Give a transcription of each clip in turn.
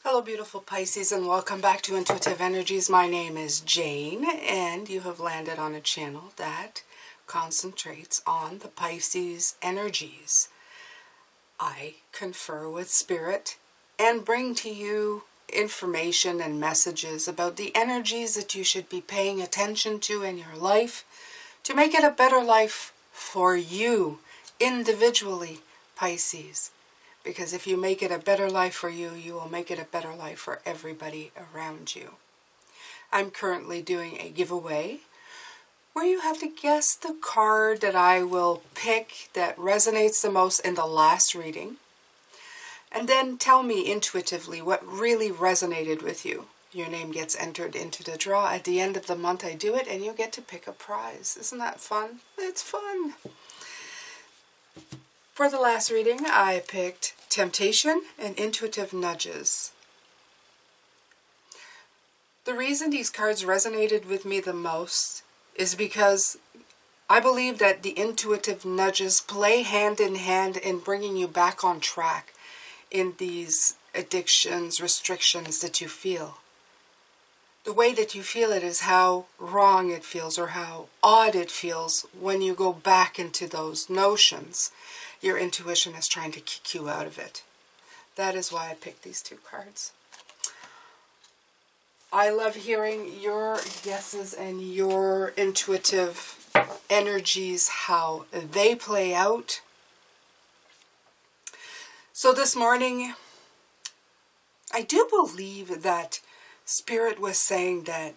Hello beautiful Pisces, and welcome back to Intuitive Energies. My name is Jane and you have landed on a channel that concentrates on the Pisces energies. I confer with Spirit and bring to you information and messages about the energies that you should be paying attention to in your life to make it a better life for you individually, Pisces. Because if you make it a better life for you, you will make it a better life for everybody around you. I'm currently doing a giveaway where you have to guess the card that I will pick that resonates the most in the last reading. And then tell me intuitively what really resonated with you. Your name gets entered into the draw. At the end of the month I do it and you get to pick a prize. Isn't that fun? It's fun. For the last reading, I picked Temptation and Intuitive Nudges. The reason these cards resonated with me the most is because I believe that the intuitive nudges play hand in hand in bringing you back on track in these addictions, restrictions that you feel. The way that you feel it is how wrong it feels or how odd it feels when you go back into those notions. Your intuition is trying to kick you out of it. That is why I picked these two cards. I love hearing your guesses and your intuitive energies, how they play out. So this morning, I do believe that Spirit was saying that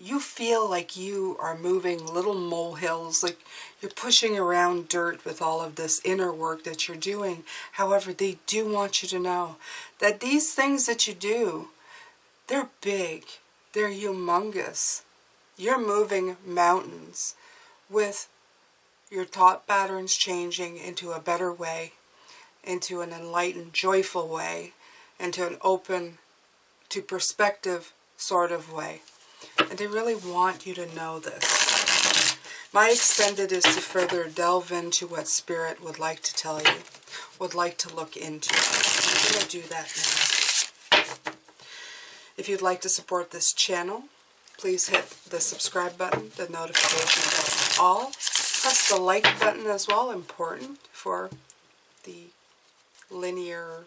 you feel like you are moving little molehills, like you're pushing around dirt with all of this inner work that you're doing. However, they do want you to know that these things that you do, they're big, they're humongous. You're moving mountains with your thought patterns changing into a better way, into an enlightened, joyful way, into an open to perspective sort of way. And they really want you to know this. My extended is to further delve into what Spirit would like to tell you, would like to look into. I'm going to do that now. If you'd like to support this channel, please hit the subscribe button, the notification bell, all. Press the like button as well, important for the linear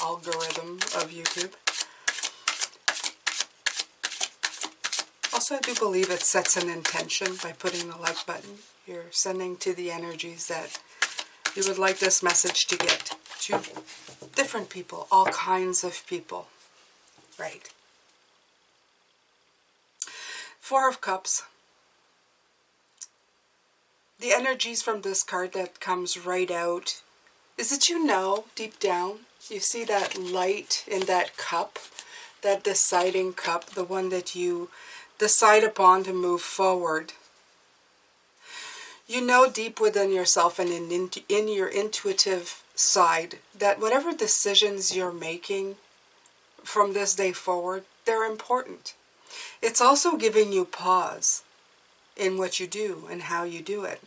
algorithm of YouTube. Also, I do believe it sets an intention by putting the like button. You're sending to the energies that you would like this message to get to different people, all kinds of people. Right. Four of Cups. The energies from this card that comes right out is that you know, deep down, you see that light in that cup, that deciding cup, the one that you decide upon to move forward. You know deep within yourself and in your intuitive side that whatever decisions you're making from this day forward, they're important. It's also giving you pause in what you do and how you do it.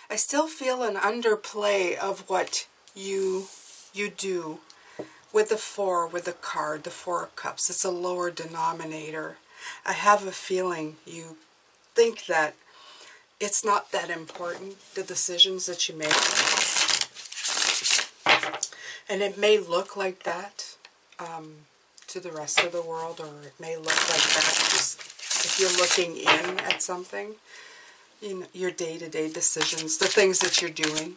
I still feel an underplay of what you do with the four, with the card, the Four of Cups. It's a lower denominator. I have a feeling you think that it's not that important, the decisions that you make. And it may look like that to the rest of the world, or it may look like that just if you're looking in at something, you know, your day-to-day decisions, the things that you're doing.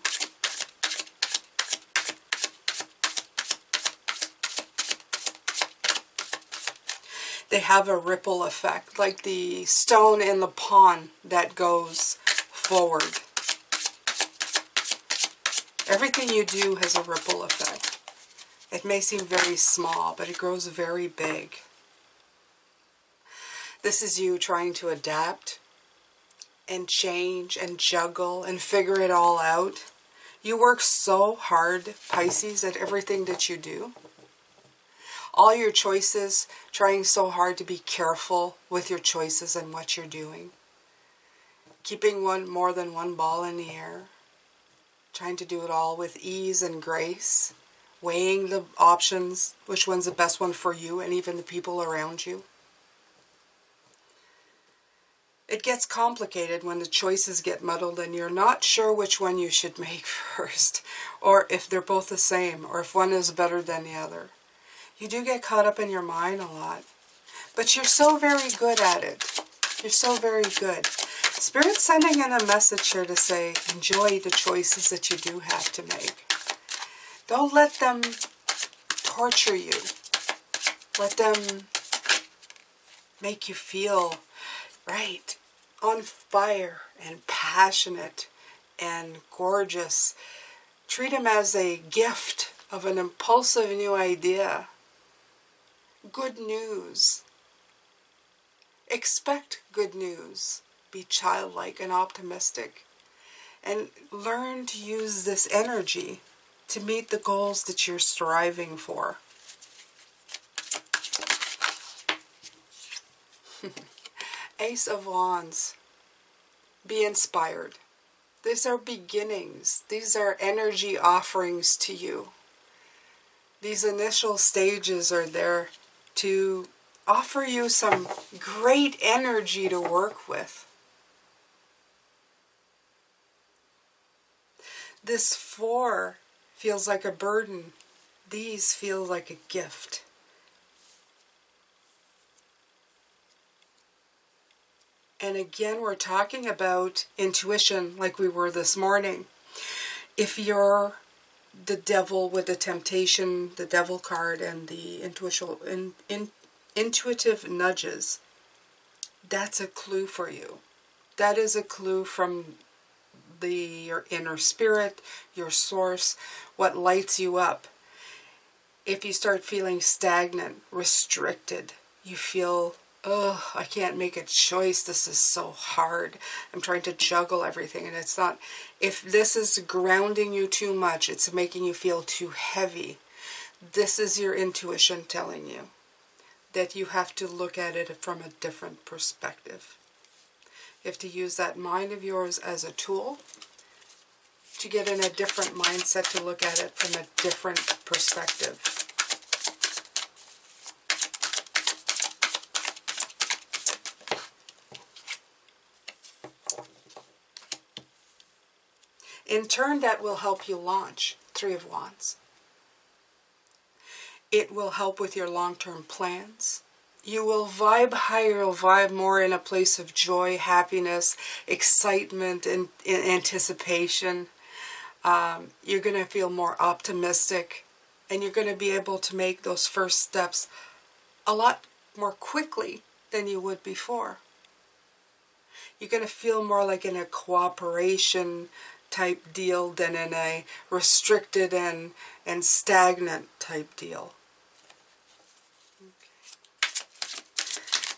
They have a ripple effect, like the stone in the pond that goes forward. Everything you do has a ripple effect. It may seem very small, but it grows very big. This is you trying to adapt and change and juggle and figure it all out. You work so hard, Pisces, at everything that you do. All your choices, trying so hard to be careful with your choices and what you're doing. keeping more than one ball in the air, trying to do it all with ease and grace, weighing the options, which one's the best one for you and even the people around you. It gets complicated when the choices get muddled and you're not sure which one you should make first, or if they're both the same, or if one is better than the other. You do get caught up in your mind a lot, but you're so very good at it. You're so very good. Spirit's sending in a message here to say, enjoy the choices that you do have to make. Don't let them torture you. Let them make you feel right, on fire and passionate and gorgeous. Treat them as a gift of an impulsive new idea. Good news. Expect good news. Be childlike and optimistic. And learn to use this energy to meet the goals that you're striving for. Ace of Wands. Be inspired. These are beginnings. These are energy offerings to you. These initial stages are there to offer you some great energy to work with. This 4 feels like a burden. These feel like a gift. And again, we're talking about intuition like we were this morning. If you're the devil with the temptation, the devil card, and the intuitive nudges, that's a clue for you. That is a clue from your inner spirit, your source, what lights you up. If you start feeling stagnant, restricted, you feel, oh, I can't make a choice. This is so hard. I'm trying to juggle everything. And it's not, if this is grounding you too much, it's making you feel too heavy. This is your intuition telling you that you have to look at it from a different perspective. You have to use that mind of yours as a tool to get in a different mindset, to look at it from a different perspective. In turn, that will help you launch 3 of Wands. It will help with your long-term plans. You will vibe higher, you'll vibe more in a place of joy, happiness, excitement, and anticipation. You're going to feel more optimistic, and you're going to be able to make those first steps a lot more quickly than you would before. You're going to feel more like in a cooperation type deal than in a restricted and stagnant type deal.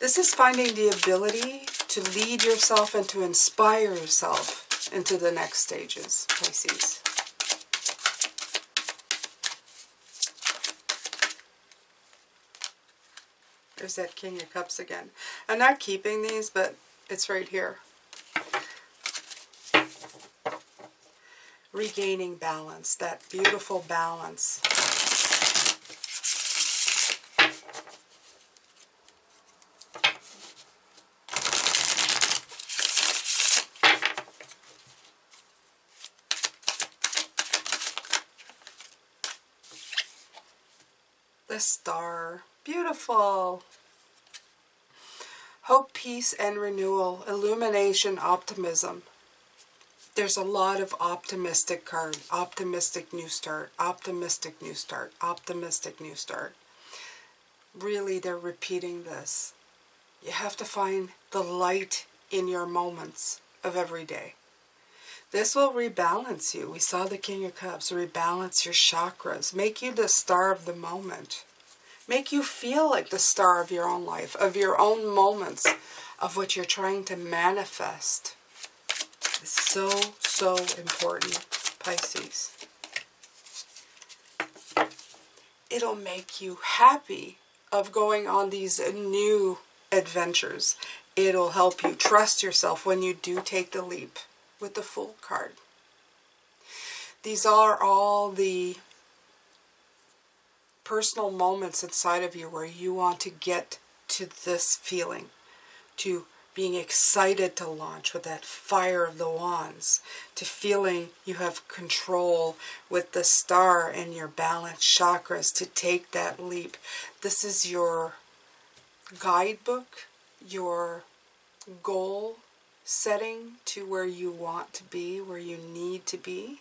This is finding the ability to lead yourself and to inspire yourself into the next stages, Pisces. There's that King of Cups again. I'm not keeping these, but it's right here. Regaining balance, that beautiful balance. The Star, beautiful. Hope, peace, and renewal, illumination, optimism. There's a lot of optimistic card. Optimistic new start, optimistic new start, optimistic new start. Really, they're repeating this. You have to find the light in your moments of every day. This will rebalance you. We saw the King of Cups, rebalance your chakras, make you the star of the moment. Make you feel like the star of your own life, of your own moments, of what you're trying to manifest. It's so, so important, Pisces. It'll make you happy of going on these new adventures. It'll help you trust yourself when you do take the leap with the Fool card. These are all the personal moments inside of you where you want to get to this feeling, to being excited to launch with that fire of the wands, to feeling you have control with the star and your balanced chakras to take that leap. This is your guidebook, your goal setting to where you want to be, where you need to be.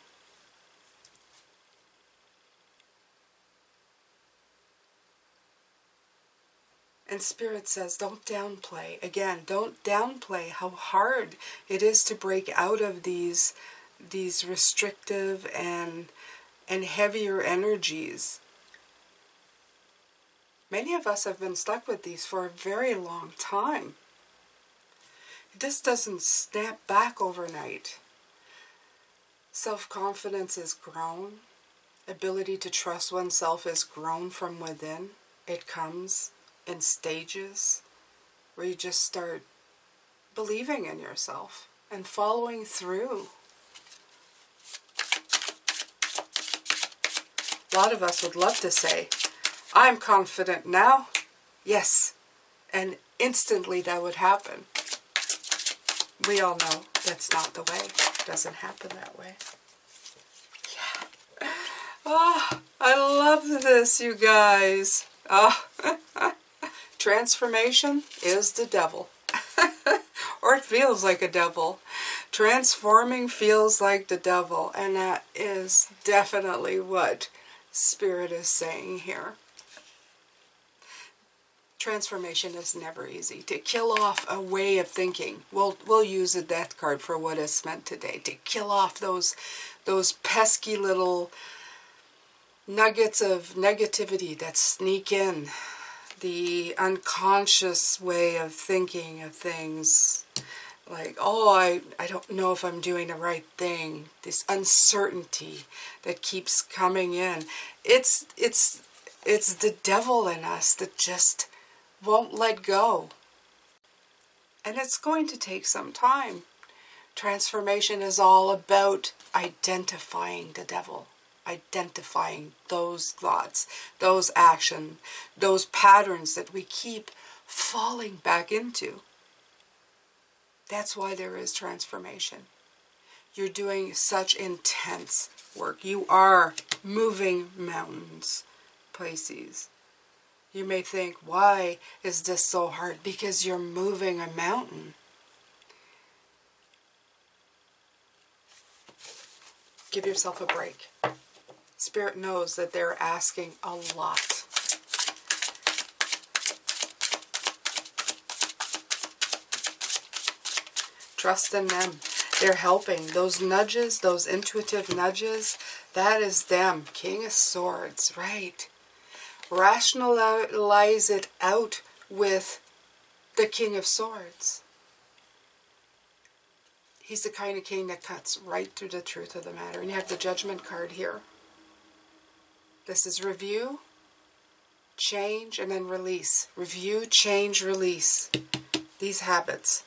And Spirit says, don't downplay. Again, don't downplay how hard it is to break out of these restrictive and heavier energies. Many of us have been stuck with these for a very long time. This doesn't snap back overnight. Self-confidence is grown. Ability to trust oneself is grown from within. It comes in stages where you just start believing in yourself and following through. A lot of us would love to say, I'm confident now. Yes. And instantly that would happen. We all know that's not the way. It doesn't happen that way. Yeah. Oh, I love this, you guys. Oh. Transformation is the devil. Or it feels like a devil. Transforming feels like the devil. And that is definitely what Spirit is saying here. Transformation is never easy. To kill off a way of thinking. We'll use a death card for what is meant today. To kill off those pesky little nuggets of negativity that sneak in. The unconscious way of thinking of things. Like, oh, I don't know if I'm doing the right thing. This uncertainty that keeps coming in. It's the devil in us that just won't let go. And it's going to take some time. Transformation is all about identifying the devil. Identifying those thoughts, those actions, those patterns that we keep falling back into. That's why there is transformation. You're doing such intense work. You are moving mountains, Pisces. You may think, why is this so hard? Because you're moving a mountain. Give yourself a break. Spirit knows that they're asking a lot. Trust in them. They're helping. Those nudges, those intuitive nudges, that is them. King of Swords, right. Rationalize it out with the King of Swords. He's the kind of king that cuts right through the truth of the matter. And you have the Judgment card here. This is review, change, and then release. Review, change, release. These habits.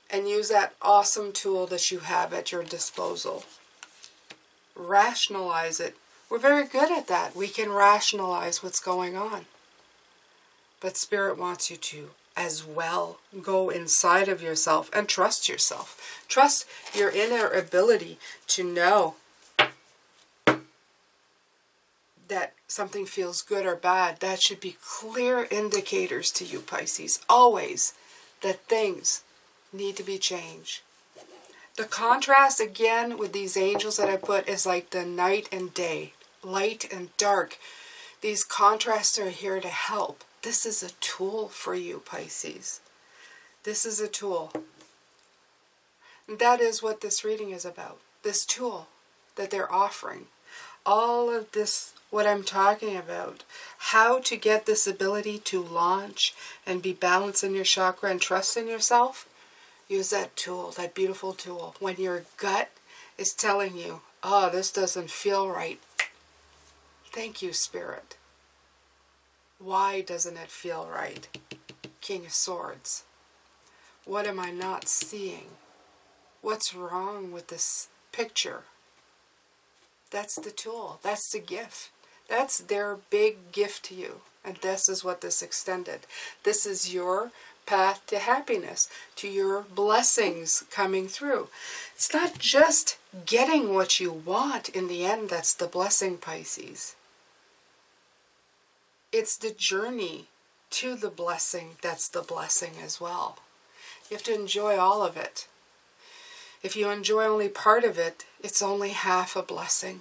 And use that awesome tool that you have at your disposal. Rationalize it. We're very good at that. We can rationalize what's going on. But Spirit wants you to, as well, go inside of yourself and trust yourself. Trust your inner ability to know that something feels good or bad. That should be clear indicators to you, Pisces, always, that things need to be changed. The contrast, again, with these angels that I put is like the night and day, light and dark. These contrasts are here to help. This is a tool for you, Pisces. This is a tool. And that is what this reading is about. This tool that they're offering. All of this, what I'm talking about, how to get this ability to launch and be balanced in your chakra and trust in yourself, use that tool, that beautiful tool. When your gut is telling you, oh, this doesn't feel right. Thank you, Spirit. Why doesn't it feel right? King of Swords. What am I not seeing? What's wrong with this picture? That's the tool. That's the gift. That's their big gift to you. And this is what this extended. This is your path to happiness, to your blessings coming through. It's not just getting what you want in the end that's the blessing, Pisces. It's the journey to the blessing that's the blessing as well. You have to enjoy all of it. If you enjoy only part of it, it's only half a blessing.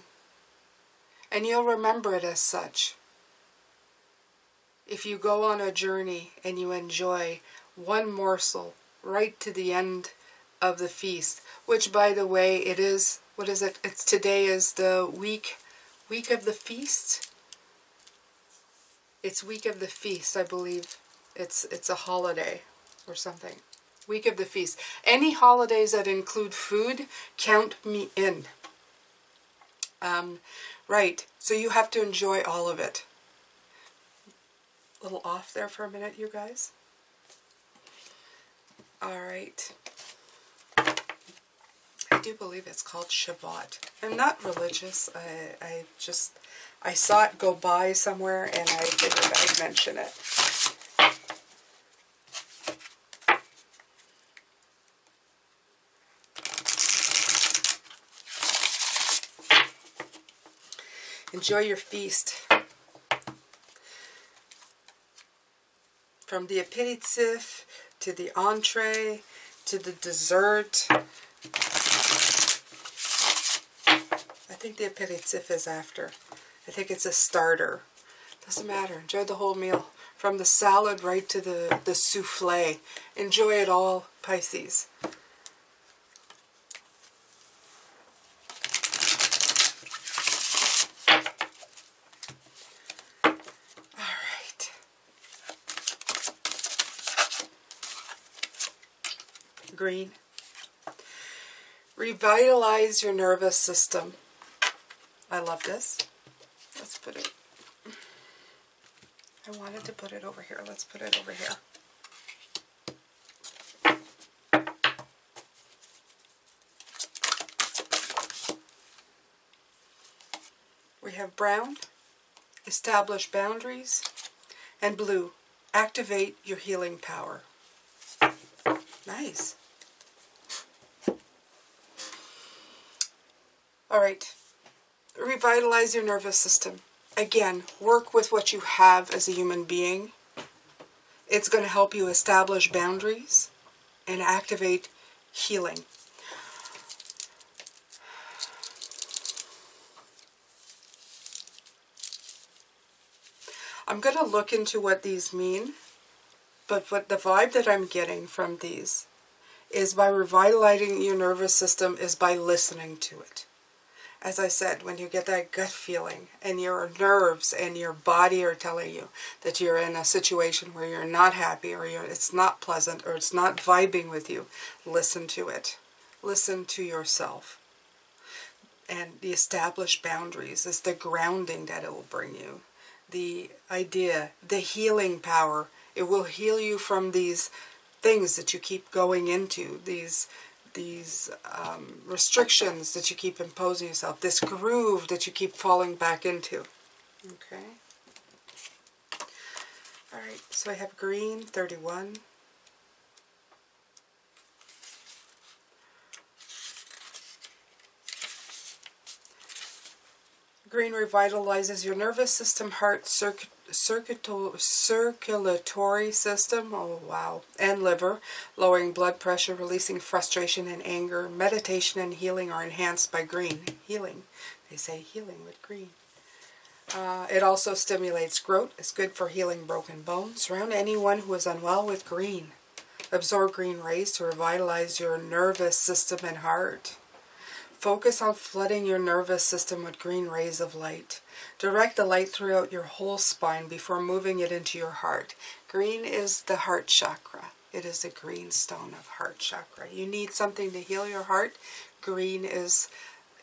And you'll remember it as such. If you go on a journey and you enjoy one morsel right to the end of the feast, which by the way, it is, what is it? It's today is the week of the feast. It's week of the feast, I believe. It's a holiday or something. Week of the feast. Any holidays that include food, count me in. Right, so you have to enjoy all of it. A little off there for a minute, you guys. All right. I do believe it's called Shabbat. I'm not religious. I saw it go by somewhere and I figured I'd mention it. Enjoy your feast. From the aperitif to the entree to the dessert. I think the aperitif is after. I think it's a starter. Doesn't matter. Enjoy the whole meal. From the salad right to the souffle. Enjoy it all, Pisces. Green. Revitalize your nervous system. I love this. Let's put it. I wanted to put it over here. Let's put it over here. We have brown, establish boundaries, and blue, activate your healing power. Nice. All right, revitalize your nervous system. Again, work with what you have as a human being. It's going to help you establish boundaries and activate healing. I'm going to look into what these mean, but what the vibe that I'm getting from these is by revitalizing your nervous system is by listening to it. As I said, when you get that gut feeling and your nerves and your body are telling you that you're in a situation where you're not happy or it's not pleasant or it's not vibing with you, listen to it. Listen to yourself. And the established boundaries is the grounding that it will bring you. The idea, the healing power, it will heal you from these things that you keep going into, these restrictions that you keep imposing yourself, this groove that you keep falling back into. Okay. All right, so I have green, 31. Green revitalizes your nervous system, heart, circulatory system, oh wow, and liver, lowering blood pressure, releasing frustration and anger. Meditation and healing are enhanced by green. Healing. They say healing with green. It also stimulates growth. It's good for healing broken bones. Surround anyone who is unwell with green. Absorb green rays to revitalize your nervous system and heart. Focus on flooding your nervous system with green rays of light. Direct the light throughout your whole spine before moving it into your heart. Green is the heart chakra. It is the green stone of heart chakra. You need something to heal your heart. Green is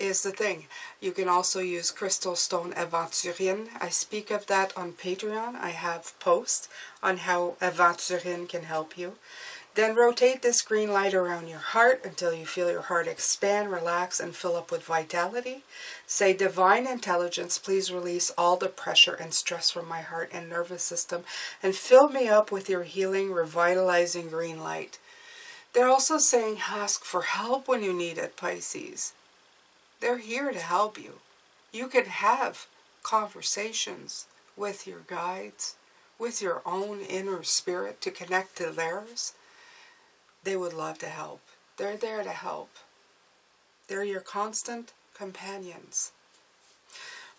is the thing. You can also use crystal stone aventurine. I speak of that on Patreon. I have posts on how aventurine can help you. Then rotate this green light around your heart until you feel your heart expand, relax, and fill up with vitality. Say, Divine Intelligence, please release all the pressure and stress from my heart and nervous system and fill me up with your healing, revitalizing green light. They're also saying ask for help when you need it, Pisces. They're here to help you. You can have conversations with your guides, with your own inner spirit to connect to theirs. They would love to help. They're there to help. They're your constant companions.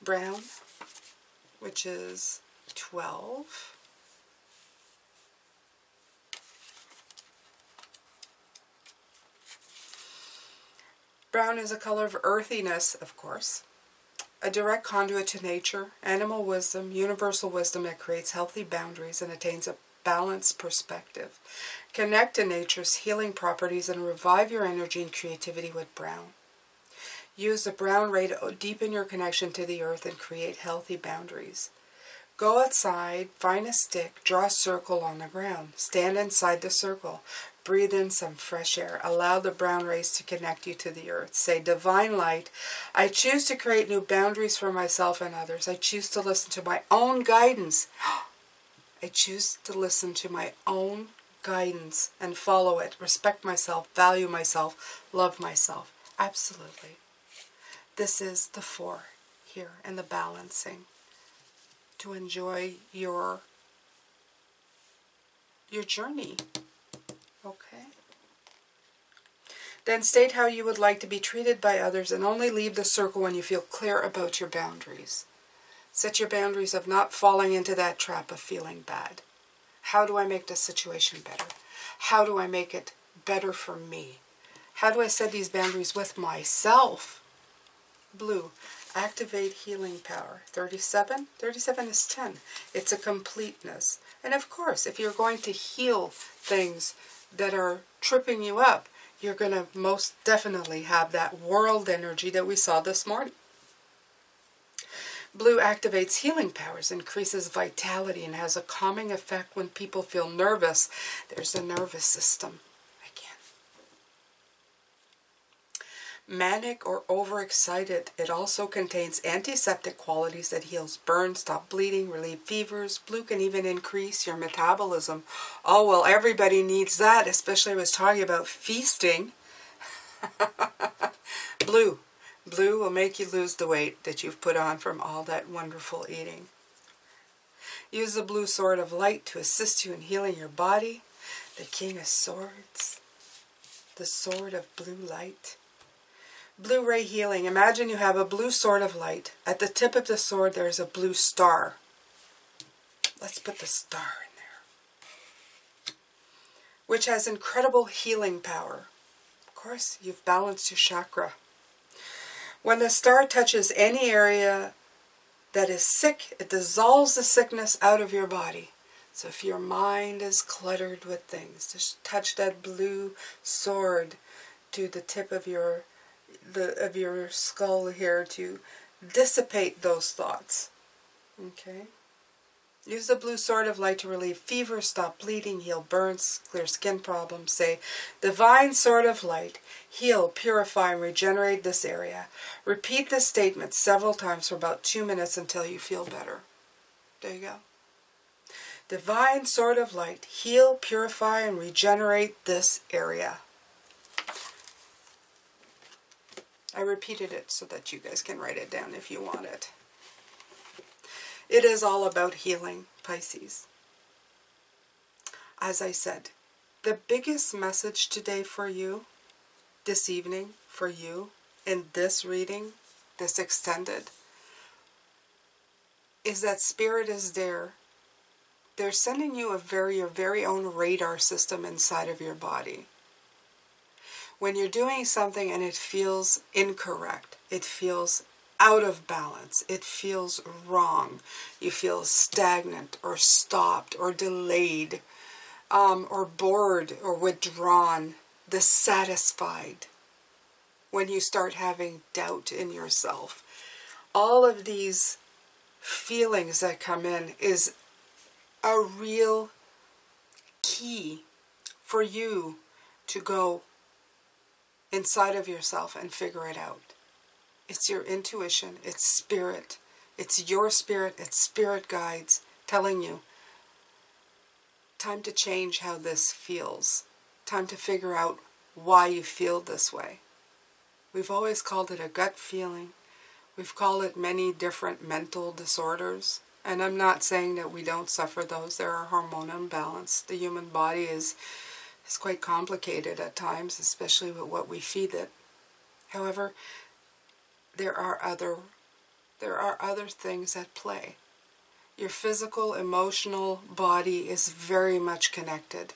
Brown, which is 12. Brown is a color of earthiness, of course. A direct conduit to nature, animal wisdom, universal wisdom that creates healthy boundaries and attains a balanced perspective. Connect to nature's healing properties and revive your energy and creativity with brown. Use the brown ray to deepen your connection to the earth and create healthy boundaries. Go outside, find a stick, draw a circle on the ground. Stand inside the circle. Breathe in some fresh air. Allow the brown rays to connect you to the earth. Say, Divine Light, I choose to create new boundaries for myself and others. I choose to listen to my own guidance. I choose to listen to my own guidance and follow it. Respect myself, value myself, love myself. Absolutely. This is the 4 here and the balancing. To enjoy your journey. Okay. Then state how you would like to be treated by others and only leave the circle when you feel clear about your boundaries. Set your boundaries of not falling into that trap of feeling bad. How do I make this situation better? How do I make it better for me? How do I set these boundaries with myself? Blue, activate healing power. 37? 37 is 10. It's a completeness. And of course, if you're going to heal things that are tripping you up, you're going to most definitely have that world energy that we saw this morning. Blue activates healing powers, increases vitality, and has a calming effect when people feel nervous. There's the nervous system again. Manic or overexcited. It also contains antiseptic qualities that heals burns, stop bleeding, relieve fevers. Blue can even increase your metabolism. Oh, well, everybody needs that, especially I was talking about feasting. Blue. Blue will make you lose the weight that you've put on from all that wonderful eating. Use the blue sword of light to assist you in healing your body. The King of Swords. The sword of blue light. Blue ray healing. Imagine you have a blue sword of light. At the tip of the sword there's a blue star. Let's put the star in there. Which has incredible healing power. Of course, you've balanced your chakra. When the star touches any area that is sick, it dissolves the sickness out of your body. So if your mind is cluttered with things, just touch that blue sword to the tip of your skull here to dissipate those thoughts. Okay? Use the blue sword of light to relieve fever, stop bleeding, heal burns, clear skin problems. Say, Divine sword of light, heal, purify, and regenerate this area. Repeat this statement several times for about 2 minutes until you feel better. There you go. Divine sword of light, heal, purify, and regenerate this area. I repeated it so that you guys can write it down if you want it. It is all about healing, Pisces. As I said, the biggest message today for you, this evening, for you, in this reading, this extended, is that Spirit is there. They're sending you your very own radar system inside of your body. When you're doing something and it feels incorrect, it feels out of balance, it feels wrong, you feel stagnant or stopped or delayed, or bored or withdrawn, dissatisfied. when you start having doubt in yourself. All of these feelings that come in is a real key for you to go inside of yourself and figure it out. It's your intuition, it's spirit, it's your spirit, it's spirit guides telling you, time to change how this feels, time to figure out why you feel this way. We've always called it a gut feeling. We've called it many different mental disorders. And I'm not saying that we don't suffer those. There are hormone imbalance. The human body is quite complicated at times, especially with what we feed it. However, there are other things at play. Your physical, emotional body is very much connected.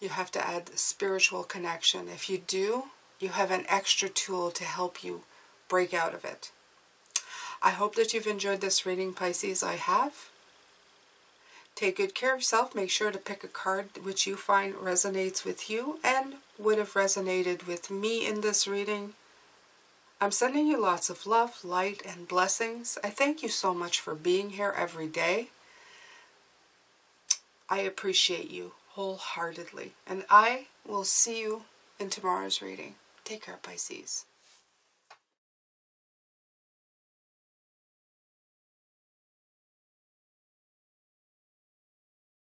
You have to add spiritual connection. If you do, you have an extra tool to help you break out of it. I hope that you've enjoyed this reading, Pisces. I have. Take good care of yourself. Make sure to pick a card which you find resonates with you and would have resonated with me in this reading. I'm sending you lots of love, light, and blessings. I thank you so much for being here every day. I appreciate you wholeheartedly. And I will see you in tomorrow's reading. Take care, Pisces.